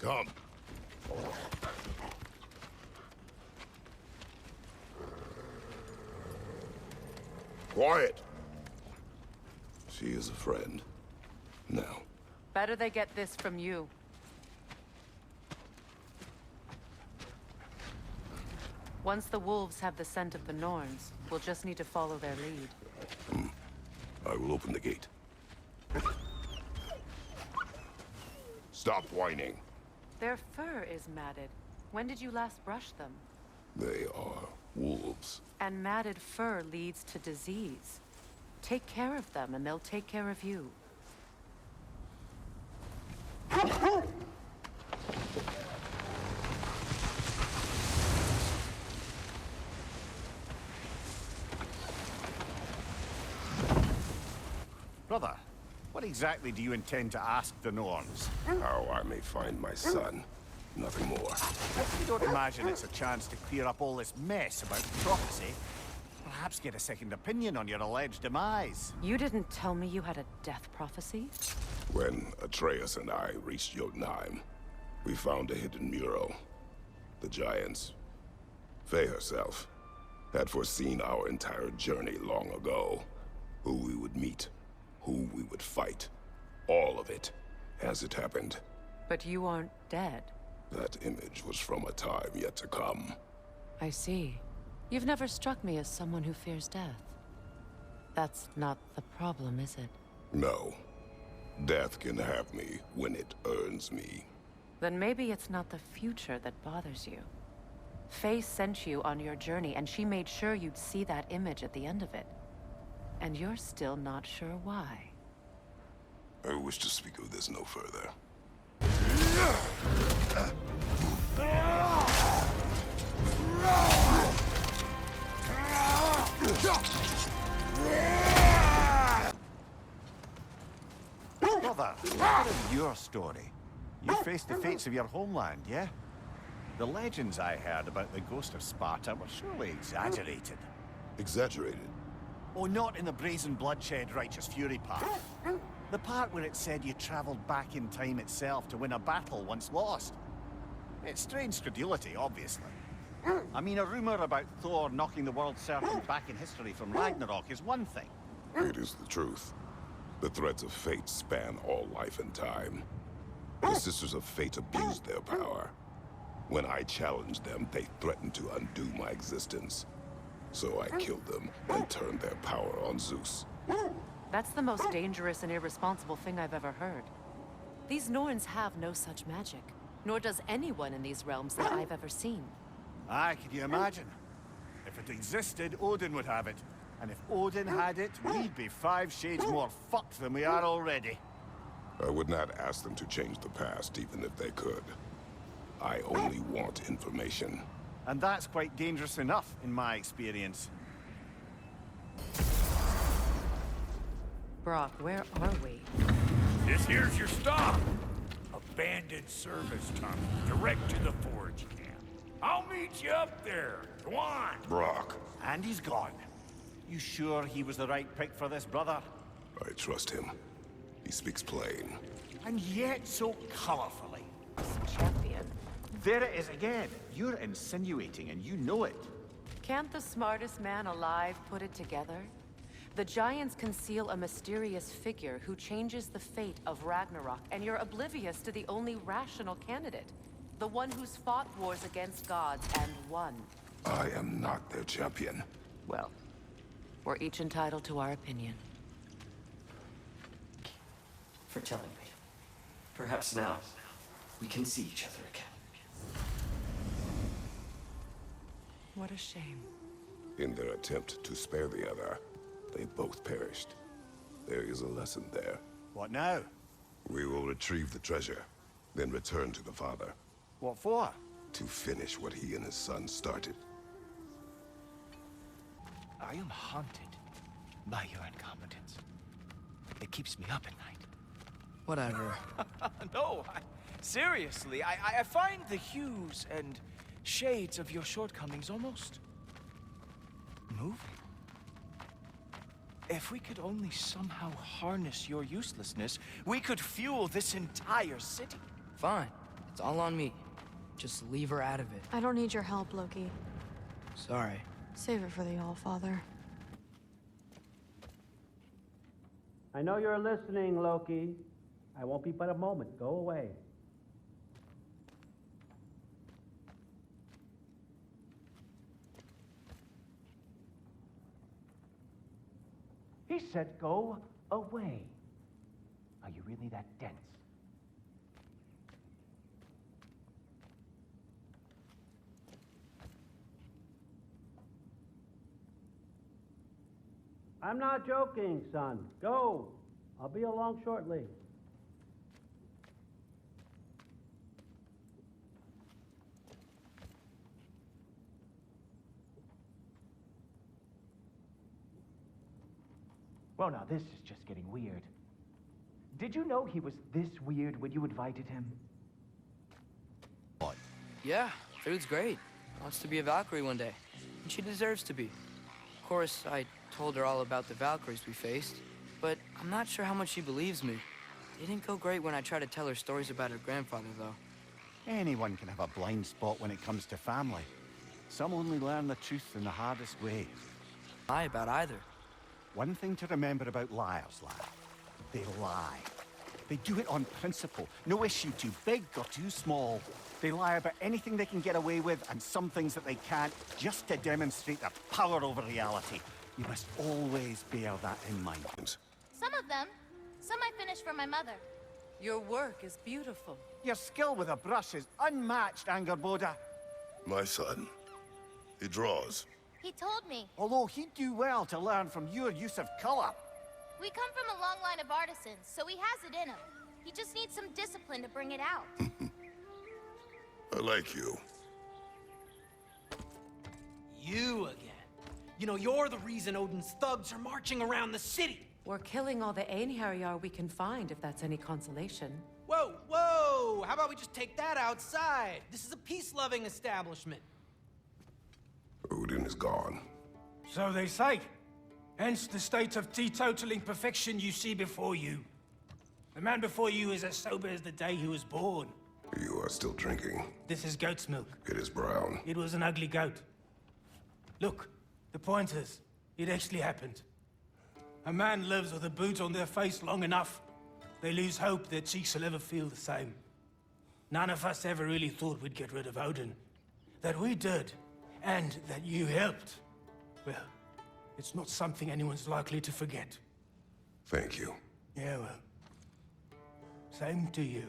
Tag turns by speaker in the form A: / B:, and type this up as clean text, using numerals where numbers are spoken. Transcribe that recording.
A: Come. Quiet. She is a friend. Now.
B: Better they get this from you. Once the wolves have the scent of the Norns, we'll just need to follow their lead.
A: I will open the gate. Stop whining.
B: Their fur is matted. When did you last brush them?
A: They are wolves.
B: And matted fur leads to disease. Take care of them, and they'll take care of you.
C: Brother, what exactly do you intend to ask the Norns?
A: How I may find my son. Nothing more.
C: You don't imagine it's a chance to clear up all this mess about prophecy? Perhaps get a second opinion on your alleged demise.
B: You didn't tell me you had a death prophecy?
A: When Atreus and I reached Jotunheim, we found a hidden mural. The Giants, Faye herself, had foreseen our entire journey long ago. Who we would meet, who we would fight. All of it, as it happened.
B: But you aren't dead.
A: That image was from a time yet to come.
B: I see. You've never struck me as someone who fears death. That's not the problem, is it?
A: No. Death can have me when it earns me.
B: Then maybe it's not the future that bothers you. Faye sent you on your journey, and she made sure you'd see that image at the end of it. And you're still not sure why.
A: I wish to speak of this no further.
C: Brother, what is your story? You faced the fates of your homeland, yeah? The legends I heard about the ghost of Sparta were surely exaggerated.
A: Exaggerated?
C: Oh, not in the brazen bloodshed righteous fury part. The part where it said you traveled back in time itself to win a battle once lost. It's strange credulity, obviously. I mean, a rumor about Thor knocking the world serpent back in history from Ragnarok is one thing.
A: It is the truth. The threads of fate span all life and time. The Sisters of Fate abused their power. When I challenged them, they threatened to undo my existence. So I killed them and turned their power on Zeus.
B: That's the most dangerous and irresponsible thing I've ever heard. These Norns have no such magic, nor does anyone in these realms that I've ever seen.
C: Aye, can you imagine? If it existed, Odin would have it. And if Odin had it, we'd be 5 shades more fucked than we are already.
A: I would not ask them to change the past, even if they could. I only want information.
C: And that's quite dangerous enough, in my experience.
B: Brock, where are we?
D: This here's your stop. Abandoned service tunnel, direct to the forge camp. I'll meet you up there. Go on.
A: Brock,
C: And he's gone. You sure he was the right pick for this, brother?
A: I trust him. He speaks plain.
C: And yet so colorfully.
B: Champion.
C: There it is again. You're insinuating and you know it.
B: Can't the smartest man alive put it together? The Giants conceal a mysterious figure who changes the fate of Ragnarok, and you're oblivious to the only rational candidate. The one who's fought wars against gods and won.
A: I am not their champion.
B: Well, we're each entitled to our opinion.
E: For telling me. Perhaps now, we can see each other again.
B: What a shame.
A: In their attempt to spare the other, they both perished. There is a lesson there.
C: What now?
A: We will retrieve the treasure, then return to the father.
C: What for?
A: To finish what he and his son started.
F: I am haunted by your incompetence. It keeps me up at night.
G: Whatever.
F: No, seriously, I find the hues and shades of your shortcomings almost moving. If we could only somehow harness your uselessness, we could fuel this entire city.
G: Fine. It's all on me. Just leave her out of it.
H: I don't need your help, Loki.
G: Sorry.
H: Save it for the All-Father.
I: I know you're listening, Loki. I won't be but a moment. Go away. He said go away. Are you really that dense? I'm not joking, son. Go. I'll be along shortly. Well, now, this is just getting weird. Did you know he was this weird when you invited him?
C: What?
G: Yeah, food's great. Wants to be a Valkyrie one day. And she deserves to be. Of course, I told her all about the Valkyries we faced, but I'm not sure how much she believes me. It didn't go great when I tried to tell her stories about her grandfather, though.
C: Anyone can have a blind spot when it comes to family. Some only learn the truth in the hardest way.
G: Lie about either.
C: One thing to remember about liars, lad. They lie. They do it on principle. No issue too big or too small. They lie about anything they can get away with and some things that they can't, just to demonstrate their power over reality. You must always bear that in mind.
J: Some of them. Some I finished for my mother.
B: Your work is beautiful.
C: Your skill with a brush is unmatched, Angerboda.
A: My son. He draws.
J: He told me.
C: Although he'd do well to learn from your use of color.
J: We come from a long line of artisans, so he has it in him. He just needs some discipline to bring it out.
A: I like you.
K: You again. You know, you're the reason Odin's thugs are marching around the city.
B: We're killing all the Einherjar we can find, if that's any consolation.
K: Whoa, whoa! How about we just take that outside? This is a peace-loving establishment.
A: Odin is gone.
L: So they say. Hence the state of teetotaling perfection you see before you. The man before you is as sober as the day he was born.
A: You are still drinking.
L: This is goat's milk.
A: It is brown.
L: It was an ugly goat. Look, the pointers. It actually happened. A man lives with a boot on their face long enough. They lose hope their cheeks will ever feel the same. None of us ever really thought we'd get rid of Odin. That we did, and that you helped. Well, it's not something anyone's likely to forget.
A: Thank you.
L: Yeah, well, same to you.